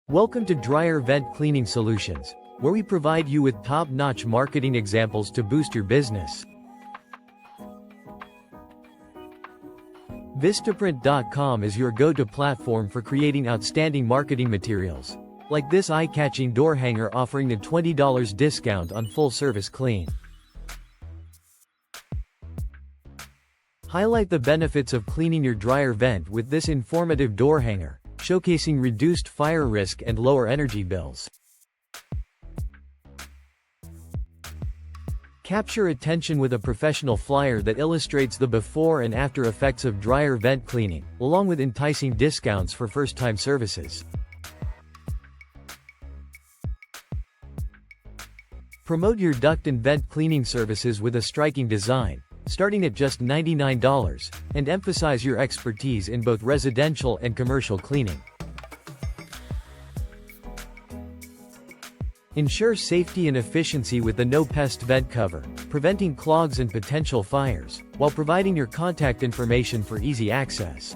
Welcome to Dryer Vent Cleaning Solutions, where we provide you with top-notch marketing examples to boost your business. Vistaprint.com is your go-to platform for creating outstanding marketing materials, like this eye-catching door hanger offering a $20 discount on full-service clean. Highlight the benefits of cleaning your dryer vent with this informative door hanger, showcasing reduced fire risk and lower energy bills. Capture attention with a professional flyer that illustrates the before and after effects of dryer vent cleaning, along with enticing discounts for first-time services. Promote your duct and vent cleaning services with a striking design, starting at just $99, and emphasize your expertise in both residential and commercial cleaning. Ensure safety and efficiency with the no-pest vent cover, preventing clogs and potential fires, while providing your contact information for easy access.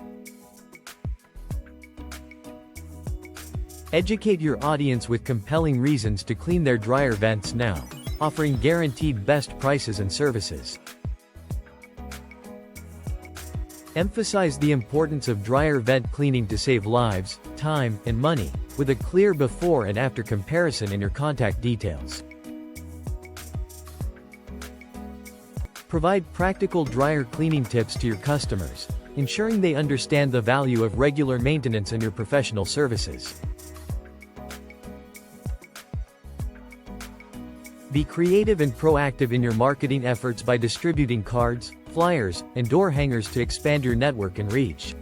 Educate your audience with compelling reasons to clean their dryer vents now, offering guaranteed best prices and services. Emphasize the importance of dryer vent cleaning to save lives, time, and money, with a clear before and after comparison in your contact details. Provide practical dryer cleaning tips to your customers, ensuring they understand the value of regular maintenance and your professional services. Be creative and proactive in your marketing efforts by distributing cards, flyers, and door hangers to expand your network and reach.